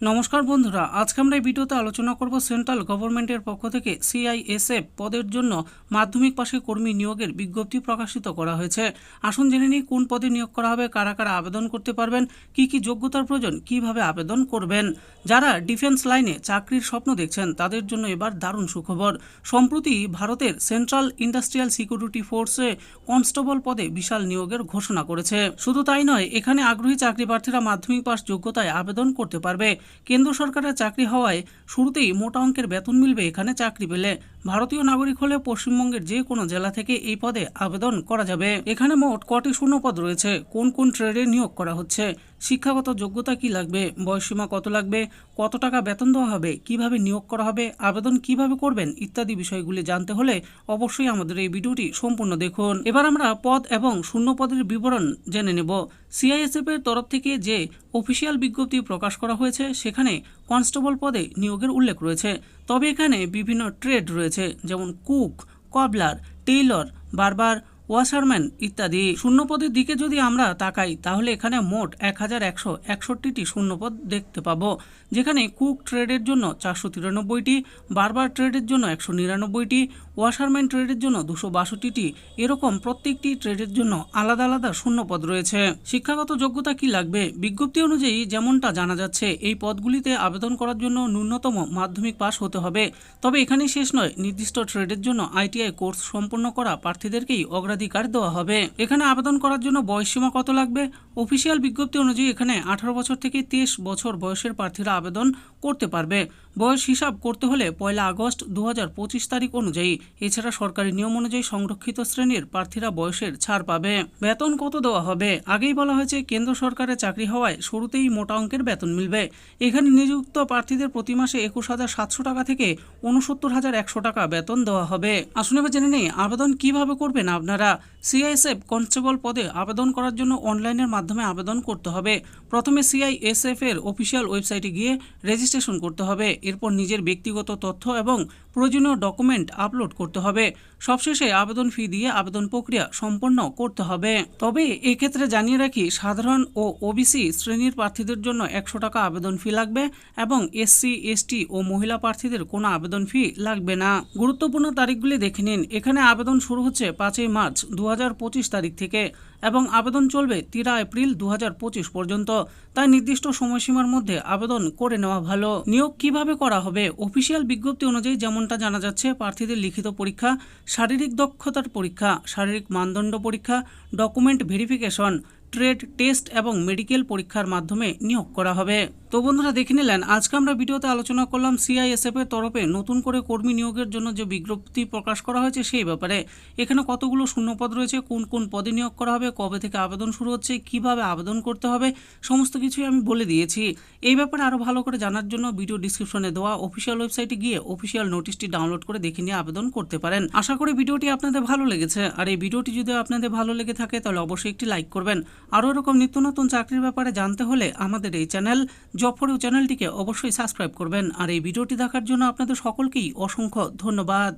নমস্কার বন্ধুরা, আজকে আমরা এই ভিডিওতে আলোচনা করব সেন্ট্রাল গভর্নমেন্টের পক্ষ থেকে সিআইএসএফ পদের জন্য মাধ্যমিক পাশে কর্মী নিয়োগের বিজ্ঞপ্তি প্রকাশিত করা হয়েছে। আসুন জেনে নিই কোন পদে নিয়োগ করা হবে, কারা কারা আবেদন করতে পারবেন, কি কি যোগ্যতার প্রয়োজন, কিভাবে আবেদন করবেন। যারা ডিফেন্স লাইনে চাকরির স্বপ্ন দেখছেন তাদের জন্য এবার দারুণ সুখবর। সম্প্রতি ভারতের সেন্ট্রাল ইন্ডাস্ট্রিয়াল সিকিউরিটি ফোর্সে কনস্টেবল পদে বিশাল নিয়োগের ঘোষণা করেছে। শুধু তাই নয়, এখানে আগ্রহী চাকরি প্রার্থীরা মাধ্যমিক পাশ যোগ্যতায় আবেদন করতে পারবে। কেন্দ্র সরকারের চাকরি হওয়ায় শুরুতেই মোটা অঙ্কের বেতন মিলবে এখানে চাকরি পেলে। ভারতীয় নাগরিক হলে পশ্চিমবঙ্গের যে কোনো জেলা থেকে এই পদে আবেদন করা যাবে। এখানে মোট কটি শূন্যপদ রয়েছে, কোন কোন ট্রেডে নিয়োগ করা হচ্ছে, শিক্ষাগত যোগ্যতা কি লাগবে, বয়সসীমা কত লাগবে, কত টাকা বেতন দেওয়া হবে, কিভাবে নিয়োগ করা হবে, আবেদন কিভাবে করবেন ইত্যাদি বিষয়গুলি জানতে হলে অবশ্যই আমাদের এই ভিডিওটি সম্পূর্ণ দেখুন। এবার আমরা পদ এবং শূন্যপদের বিবরণ জেনে নেব। সিআইএসএফ এর তরফ থেকে যে অফিসিয়াল বিজ্ঞপ্তি প্রকাশ করা হয়েছে সেখানে কনস্টেবল পদে নিয়োগের উল্লেখ রয়েছে। তবে এখানে বিভিন্ন ট্রেড রয়েছে, যেমন কুক, কবলার, টেইলর, বারবার, ওয়াশারম্যান ইত্যাদি। শূন্যপদের দিকে যদি আমরা তাকাই তাহলে এখানে মোট 1161টি শূন্যপদ দেখতে পাবো, যেখানে কুক ট্রেডের জন্য 493টি, বারবার ট্রেডের জন্য 199টি, ওয়াশারম্যান ট্রেডের জন্য 262টি, এরকম প্রত্যেকটি ট্রেডের জন্য আলাদা আলাদা শূন্যপদ রয়েছে। শিক্ষাগত যোগ্যতা কি লাগবে? বিজ্ঞপ্তি অনুযায়ী যেমনটা জানা যাচ্ছে, এই পদগুলিতে আবেদন করার জন্য ন্যূনতম মাধ্যমিক পাস হতে হবে। তবে এখানে শেষ নয়, নির্দিষ্ট ট্রেডের জন্য আইটিআই কোর্স সম্পন্ন করা প্রার্থীদেরকেই অগ্রাধিকার দেওয়া হবে। এখানে আবেদন করার জন্য বয়সসীমা কত লাগবে? অফিসিয়াল বিজ্ঞপ্তি অনুযায়ী এখানে 18 বছর থেকে 23 বছর বয়সের প্রার্থীরা আবেদন করতে পারবে। বয়স হিসাব করতে হলে 1 আগস্ট 2025 তারিখ অনুযায়ী। এছাড়া সরকারি নিয়ম অনুযায়ী সংরক্ষিত শ্রেণীর প্রার্থীরা বয়সের ছাড় পাবে। বেতন কত দেওয়া হবে? আগেই বলা হয়েছে, কেন্দ্র সরকারের চাকরি হওয়ায় শুরুতেই মোটা অঙ্কের বেতন মিলবে। এখানে নিযুক্ত প্রার্থীদের প্রতি মাসে 21,700 টাকা থেকে 69,100 টাকা বেতন দেওয়া হবে। আসুন এবার জেনে নেই আবেদন কিভাবে করবেন আপনারা। সিআইএসএফ কনস্টেবল পদে আবেদন করার জন্য অনলাইনের মাধ্যমে আবেদন করতে হবে। প্রথমে সিআইএসএফ এর অফিসিয়াল ওয়েবসাইটে গিয়ে রেজিস্ট্রেশন করতে হবে। এরপর নিজের ব্যক্তিগত তথ্য এবং প্রয়োজনীয় ডকুমেন্ট আপলোড করতে হবে। সবশেষে আবেদন ফি দিয়ে আবেদন প্রক্রিয়া সম্পন্ন করতে হবে। তবে এক্ষেত্রে জানিয়ে রাখি, সাধারণ ও ওবিসি শ্রেণীর প্রার্থীদের জন্য 100 টাকা আবেদন ফি লাগবে এবং এসসি, এসটি ও মহিলা প্রার্থীদের কোনো আবেদন ফি লাগবে না। গুরুত্বপূর্ণ তারিখগুলি দেখে নিন। এখানে আবেদন শুরু হচ্ছে 5 মার্চ 2025 তারিখ থেকে এবং আবেদন চলবে 13 এপ্রিল 2025 পর্যন্ত। তাই নির্দিষ্ট সময়সীমার মধ্যে আবেদন করে নেওয়া ভালো। নিয়োগ কিভাবে করা হবে? অফিসিয়াল বিজ্ঞপ্তি অনুযায়ী যেমনটা জানা যাচ্ছে, প্রার্থীদের লিখিত পরীক্ষা, শারীরিক দক্ষতার পরীক্ষা, শারীরিক মানদণ্ড পরীক্ষা, ডকুমেন্ট ভেরিফিকেশন, ট্রেড টেস্ট এবং মেডিকেল পরীক্ষার মাধ্যমে নিয়োগ করা হবে। তো বন্ধুরা, দেখে নিলেন আজকে আমরা ভিডিওতে আলোচনা করলাম সিআইএসএফ এর তরফে নতুন করে কর্মী নিয়োগের জন্য যে বিজ্ঞপ্তি প্রকাশ করা হয়েছে সেই ব্যাপারে। এখানে কতগুলো শূন্যপদ রয়েছে, কোন কোন পদে নিয়োগ করা হবে, কবে থেকে আবেদন শুরু হচ্ছে, কিভাবে আবেদন করতে হবে, সমস্ত কিছুই আমি বলে দিয়েছি। এই ব্যাপারে আরও ভালো করে জানার জন্য ভিডিও ডিসক্রিপশনে দেওয়া অফিসিয়াল ওয়েবসাইটে গিয়ে অফিসিয়াল নোটিশটি ডাউনলোড করে দেখে নিয়ে আবেদন করতে পারেন। আশা করি ভিডিওটি আপনাদের ভালো লেগেছে। আর এই ভিডিওটি যদি আপনাদের ভালো লেগে থাকে তাহলে অবশ্যই একটি লাইক করবেন। আরও এরকম নিত্য নতুন চাকরির ব্যাপারে জানতে হলে আমাদের এই চ্যানেল জব ফর ইউ চ্যানেলটিকে অবশ্যই সাবস্ক্রাইব করবেন। আর এই ভিডিওটি দেখার জন্য আপনাদের সকলকেই অসংখ্য ধন্যবাদ।